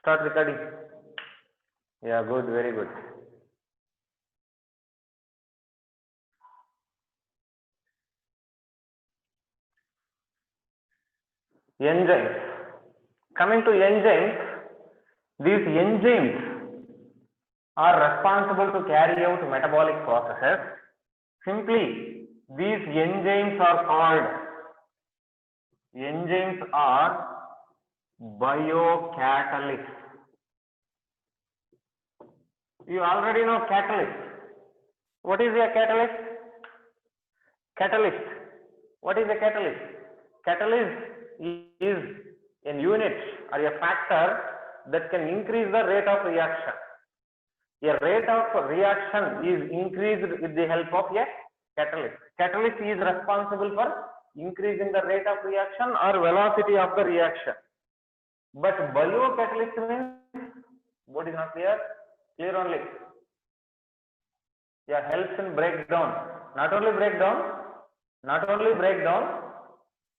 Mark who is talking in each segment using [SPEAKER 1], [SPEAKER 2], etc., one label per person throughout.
[SPEAKER 1] Start recording. Yeah, good, very good. Enzymes. Coming to enzymes, these enzymes are responsible to carry out metabolic processes. Simply, these enzymes are biocatalysts. You already know catalyst. What is a catalyst? Catalyst. What is a catalyst? Catalyst is a unit or a factor that can increase the rate of reaction. A rate of reaction is increased with the help of a catalyst. Catalyst is responsible for increasing the rate of reaction or velocity of the reaction. But biocatalyst means, what is not clear? Clear only. Yeah, helps in breakdown. Not only breakdown,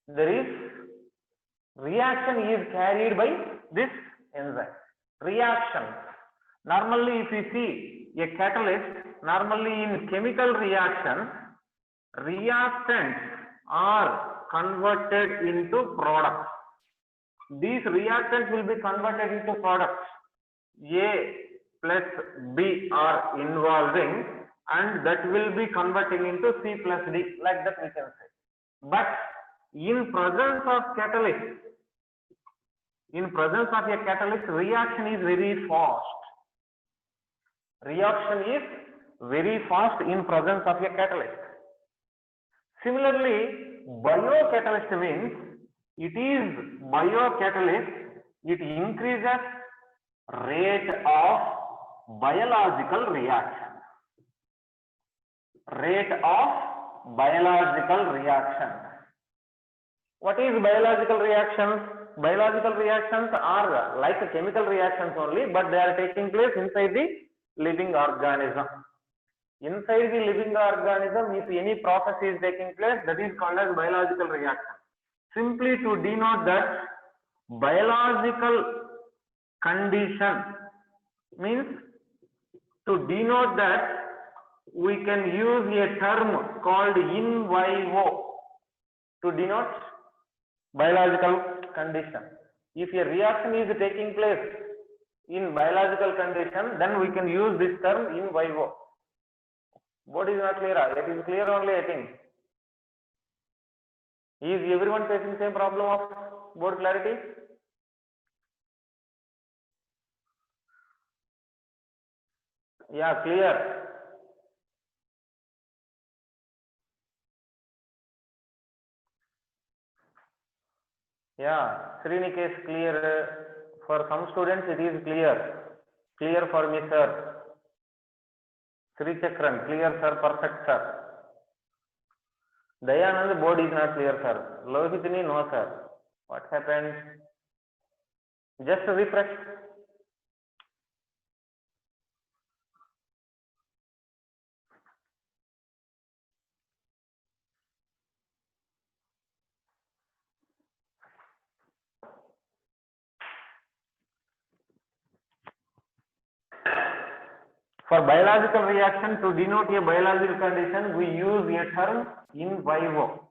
[SPEAKER 1] there is reaction is carried by this enzyme. Reaction. Normally, if you see a catalyst, normally in chemical reactions, reactants are converted into products. These reactants will be converted into products. A plus B are involving, and that will be converting into C plus D, like that we can say. But in presence of catalyst, reaction is very fast. Reaction is very fast in presence of a catalyst. Similarly, biocatalyst means it is biocatalyst, it increases rate of biological reaction. Rate of biological reaction. What is biological reactions? Biological reactions are like chemical reactions only, but they are taking place inside the living organism. Inside the living organism, if any process is taking place, that is called as biological reaction. Simply to denote that biological condition means, to denote that, we can use a term called in vivo to denote biological condition. If a reaction is taking place in biological condition, then we can use this term in vivo. What is not clear? It is clear only, I think. Is everyone facing the same problem of board clarity? Yeah, clear. Yeah, Srinikesh is clear. For some students it is clear. Clear for me, sir. Sri Chakran, clear, sir. Perfect, sir. Dayanand, board is not clear, sir. Lohitini, no, sir. What happened? Just refresh. For biological reaction, to denote a biological condition, we use a term in vivo.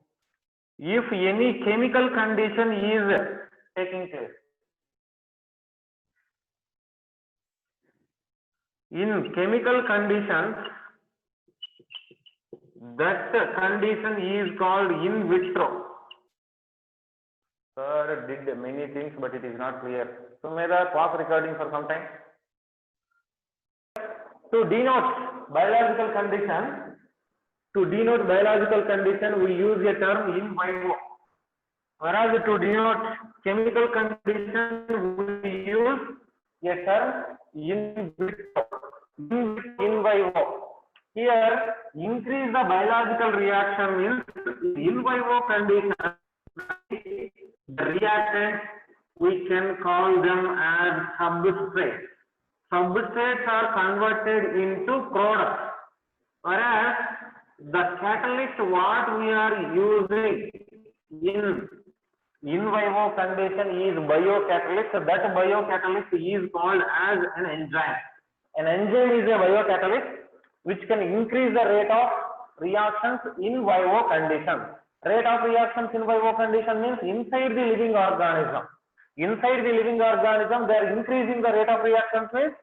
[SPEAKER 1] If any chemical condition is taking place, in chemical conditions, that condition is called in vitro. Sir did many things, but it is not clear. So, Meda, pause recording for some time. To denote biological condition, we use a term in vivo. Whereas to denote chemical condition, we use a term in vitro. In vivo. Here, increase the biological reaction means in vivo condition. The reactants, we can call them as substrates. Substrates are converted into products, whereas the catalyst what we are using in in vivo condition is biocatalyst. That biocatalyst is called as an enzyme. An enzyme is a biocatalyst which can increase the rate of reactions in vivo condition. Rate of reactions in vivo condition means inside the living organism. Inside the living organism, they are increasing the rate of reactions means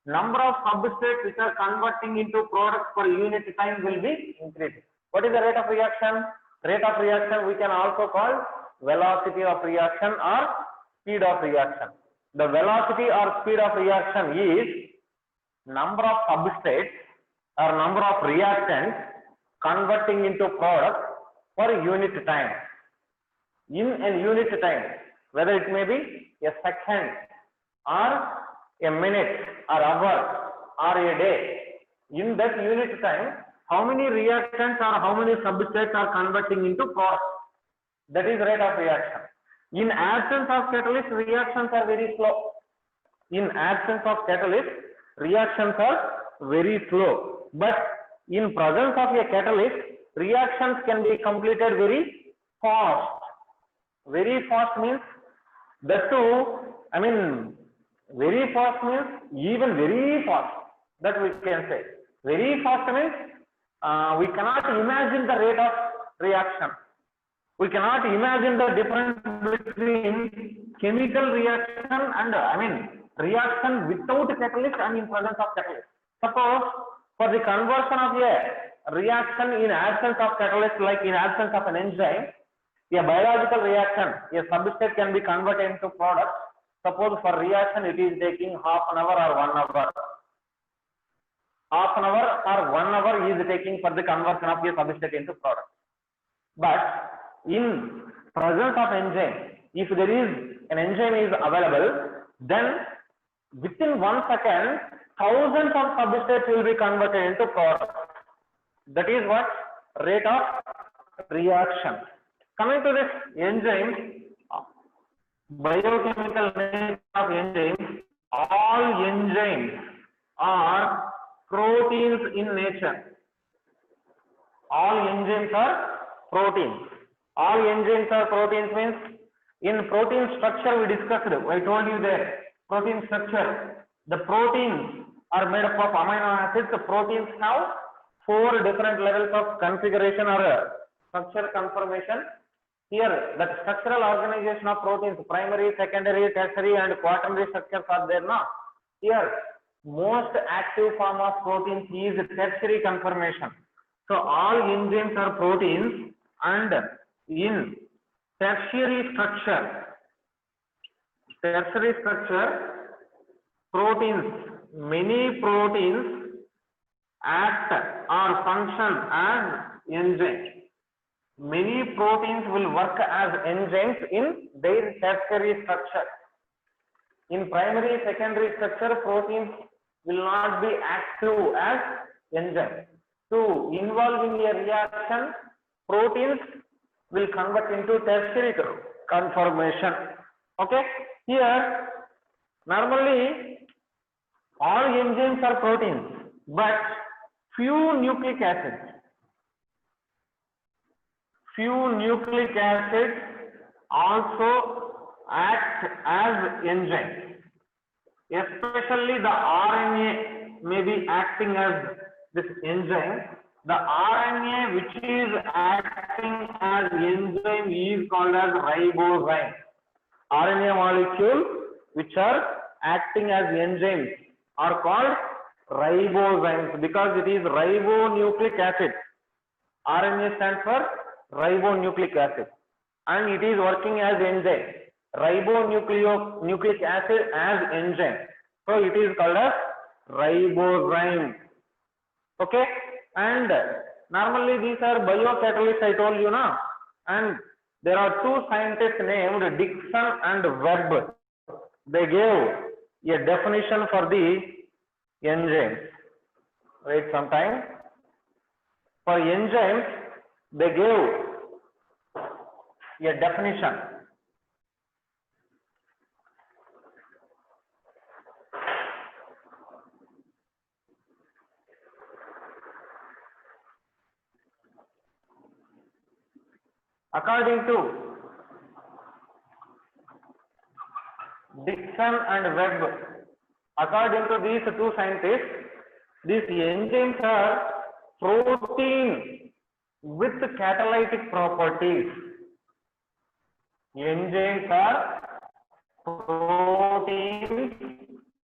[SPEAKER 1] number of substrates which are converting into products per unit time will be increasing. What is the rate of reaction? Rate of reaction we can also call velocity of reaction or speed of reaction. The velocity or speed of reaction is number of substrates or number of reactants converting into products per unit time. In a unit time, whether it may be a second or a minute or hour or a day, in that unit time, how many reactants or how many substrates are converting into products? That is rate of reaction. In absence of catalyst, reactions are very slow. In absence of catalyst, reactions are very slow. But in presence of a catalyst, reactions can be completed very fast. Very fast means that too, I mean, very fast means even very fast. That we can say. Very fast means we cannot imagine the rate of reaction. We cannot imagine the difference between chemical reaction and reaction without catalyst and in presence of catalyst. Suppose for the conversion of a reaction in absence of catalyst, like in absence of an enzyme, a biological reaction, a substrate can be converted into product. Suppose for reaction it is taking half an hour or 1 hour. Half an hour or 1 hour is taking for the conversion of a substrate into product. But in presence of enzyme, if there is an enzyme is available, then within 1 second, thousands of substrates will be converted into product. That is what rate of reaction. Coming to this enzyme, biochemical nature of enzymes, all enzymes are proteins in nature. All enzymes are proteins. All enzymes are proteins means in protein structure we discussed, I told you there, protein structure. The proteins are made up of amino acids. The proteins have 4 different levels of configuration or structure conformation. Here, the structural organization of proteins, primary, secondary, tertiary and quaternary structures are there now. Here, most active form of proteins is tertiary conformation. So, all enzymes are proteins, and in tertiary structure, proteins, many proteins act or function as enzymes. Many proteins will work as enzymes in their tertiary structure. In primary, secondary structure, proteins will not be active as enzymes. To involve in a reaction, proteins will convert into tertiary conformation. Okay? Here, normally, all enzymes are proteins, but few nucleic acids also act as enzymes. Especially the RNA may be acting as this enzyme. The RNA which is acting as enzyme is called as ribozyme. RNA molecule which are acting as enzymes are called ribozymes because it is ribonucleic acid. RNA stands for ribonucleic acid and it is working as enzyme. Ribonucleic acid as enzyme. So it is called as ribozyme. Okay? And normally these are biocatalysts, I told you now. And there are 2 scientists named Dixon and Webb. They gave a definition for the enzymes. Wait some time. For enzymes, they gave a definition. According to Dixon and Webb, according to these two scientists, these enzymes are protein with catalytic properties. Enzymes are proteins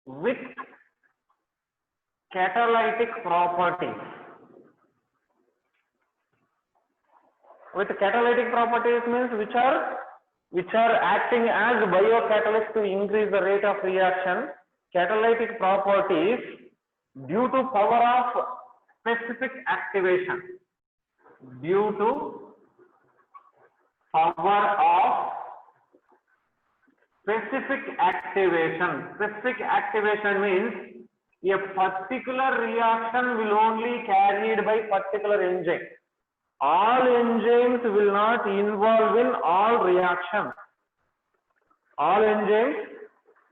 [SPEAKER 1] with catalytic properties. With catalytic properties means which are acting as biocatalysts to increase the rate of reaction. Catalytic properties due to power of specific activation. Due to power of specific activation. Specific activation means a particular reaction will only carried by particular enzyme. All enzymes will not involve in all reactions. All enzymes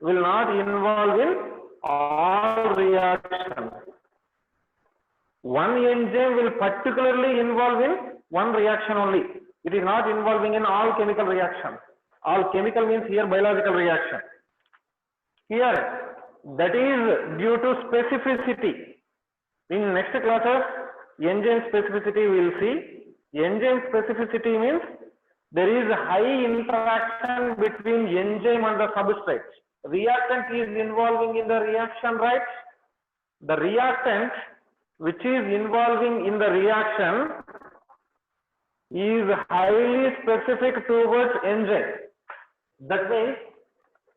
[SPEAKER 1] will not involve in all reactions. One enzyme will particularly involve in one reaction only. It is not involving in all chemical reactions. All chemical means here biological reaction. Here, that is due to specificity. In next classes, enzyme specificity we will see. Enzyme specificity means there is high interaction between enzyme and the substrate. Reactant is involving in the reaction, right? The reactant which is involving in the reaction is highly specific towards enzyme. That means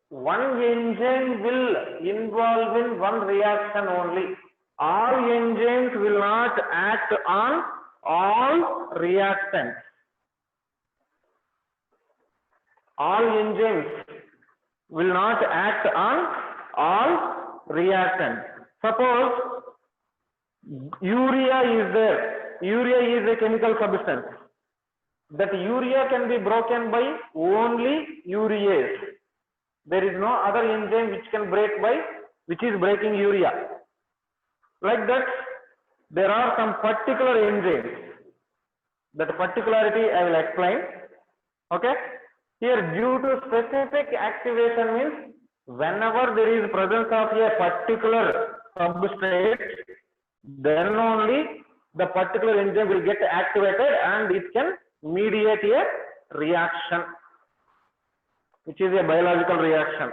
[SPEAKER 1] one enzyme will involve in one reaction only. All enzymes will not act on all reactants. All enzymes will not act on all reactants. Suppose urea is there. Urea is a chemical substance. That urea can be broken by only urease. There is no other enzyme which is breaking urea. Like that, there are some particular enzymes. That particularity I will explain. Okay. Here, due to specific activation means whenever there is presence of a particular substrate, then only the particular enzyme will get activated and it can mediate a reaction, which is a biological reaction.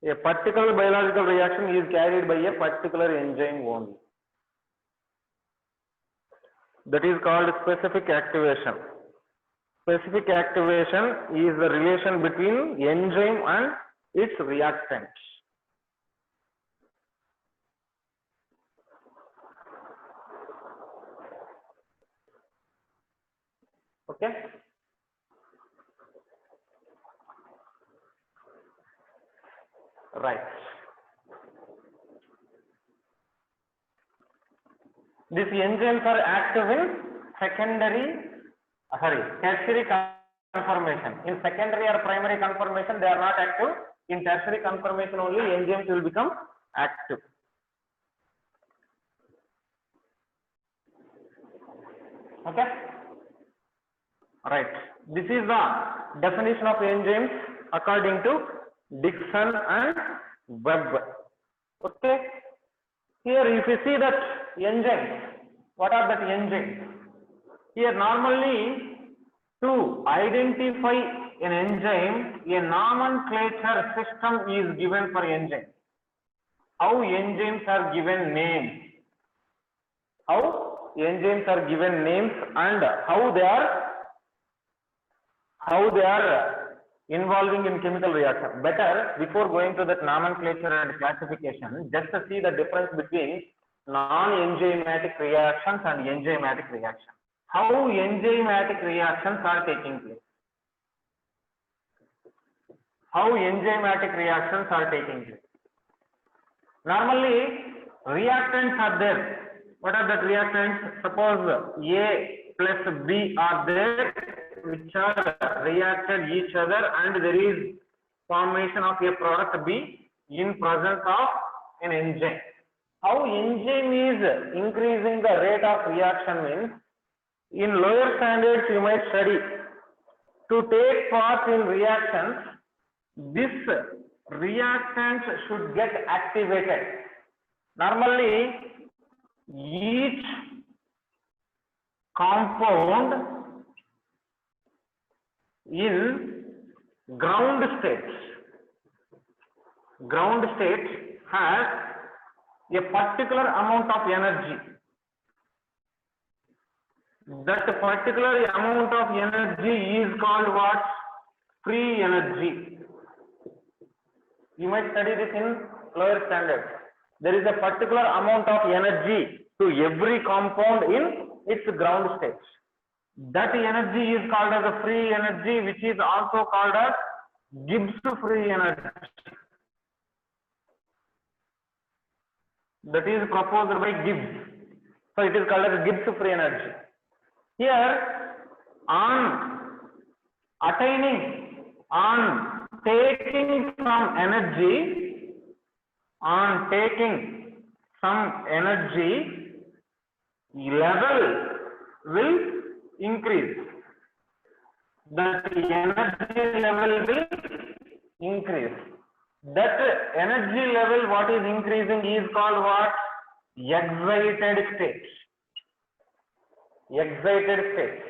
[SPEAKER 1] A particular biological reaction is carried by a particular enzyme only. That is called specific activation. Specific activation is the relation between enzyme and its reactant. Okay. Right. These enzymes are active in tertiary conformation. In secondary or primary conformation, they are not active. In tertiary conformation only, enzymes will become active. Okay. Right. This is the definition of enzymes according to Dixon and Webb. Okay. Here, if you see that enzymes, what are that enzymes? Here, normally to identify an enzyme, a nomenclature system is given for enzyme. How enzymes are given names? How enzymes are given names and how they are involving in chemical reaction. Better, before going to that nomenclature and classification, just to see the difference between non-enzymatic reactions and enzymatic reactions. How enzymatic reactions are taking place? How enzymatic reactions are taking place? Normally, reactants are there. What are the reactants? Suppose A plus B are there, which are reacted each other, and there is formation of a product B in presence of an enzyme. How enzyme is increasing the rate of reaction means, in lower standards you might study, to take part in reactions, this reactant should get activated. Normally, each compound in ground state has a particular amount of energy. That particular amount of energy is called what? Free energy. You might study this in lower standards. There is a particular amount of energy to every compound in its ground state. That energy is called as a free energy, which is also called as Gibbs free energy. That is proposed by Gibbs. So it is called as Gibbs free energy. Here, on taking some energy, level will increase. That energy level will increase. That energy level, what is increasing, is called what? Excited state. Excited state.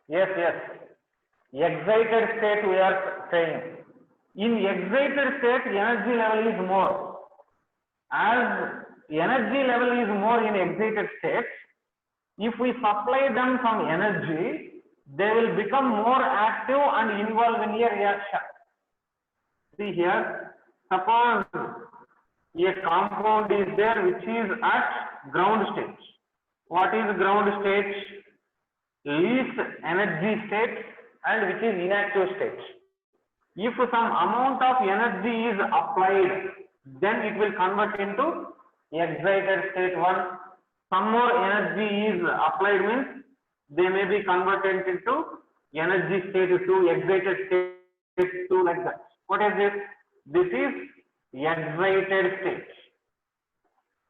[SPEAKER 1] Yes. Excited state we are saying. In excited state, energy level is more. As energy level is more in excited state, if we supply them some energy, they will become more active and involved in a reaction. See here, suppose a compound is there which is at ground state. What is ground state? Least energy state, and which is inactive state. If some amount of energy is applied, then it will convert into excited state 1. Some more energy is applied means they may be converted into energy state 2, excited state 2, like that. What is this? This is excited state.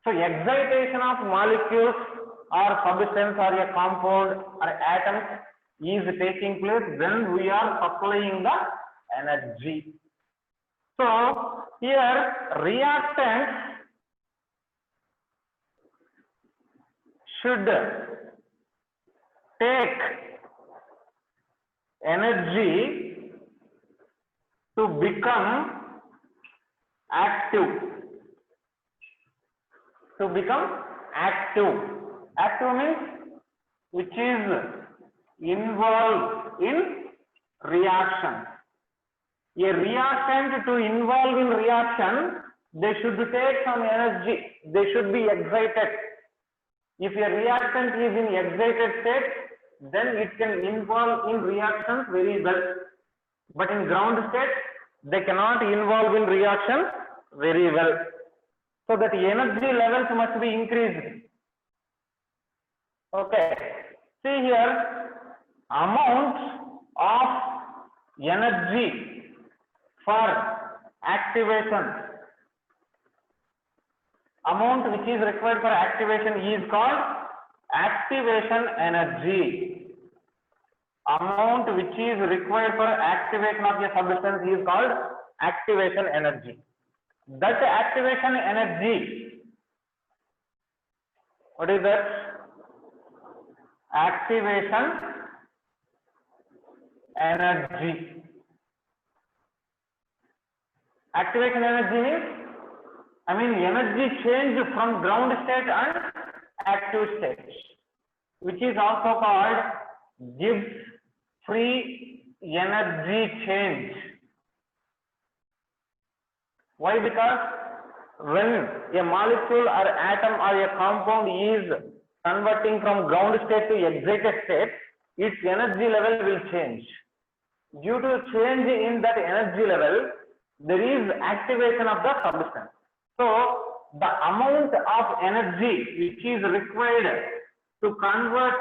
[SPEAKER 1] So excitation of molecules or substance or a compound or atoms is taking place when we are supplying the energy. So here reactants should take energy to become active. Active means which is involved in reaction. A reactant to involve in reaction, they should take some energy. They should be excited. If a reactant is in excited state, then it can involve in reactions very well. But in ground state, they cannot involve in reaction very well. So that energy levels must be increased. Okay. See here, amount of energy for activation. Amount which is required for activation is called activation energy. Amount which is required for activation of a substance is called activation energy. That activation energy, what is that? Activation energy. Activation energy means, energy change from ground state and active state, which is also called Gibbs free energy change. Why? Because when a molecule or atom or a compound is converting from ground state to excited state, its energy level will change. Due to change in that energy level, there is activation of the substance. So the amount of energy which is required to convert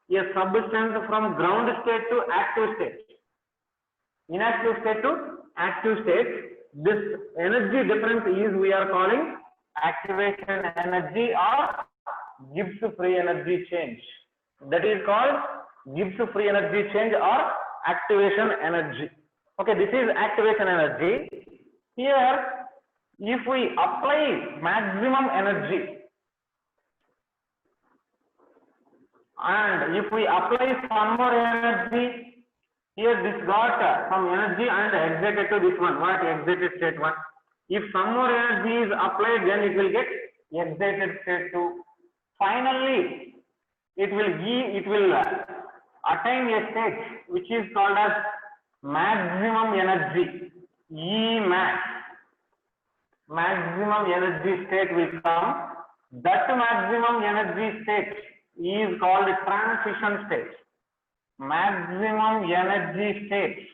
[SPEAKER 1] a substance from ground state to active state, inactive state to active state. This energy difference is we are calling activation energy or Gibbs free energy change. That is called Gibbs free energy change or activation energy. Okay, this is activation energy. Here, if we apply maximum energy and if we apply some more energy, here this got some energy and excited to this one, what excited state 1. If some more energy is applied, then it will get excited state 2. Finally, it will attain a state which is called as maximum energy, E max. Maximum energy state will come. That maximum energy state is called transition state. Maximum energy state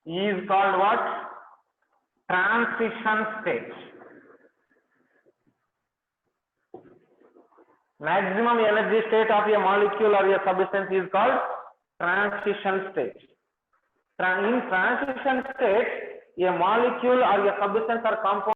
[SPEAKER 1] is called what? Transition state. Maximum energy state of a molecule or a substance is called transition state. In transition state, a molecule or a substance or compound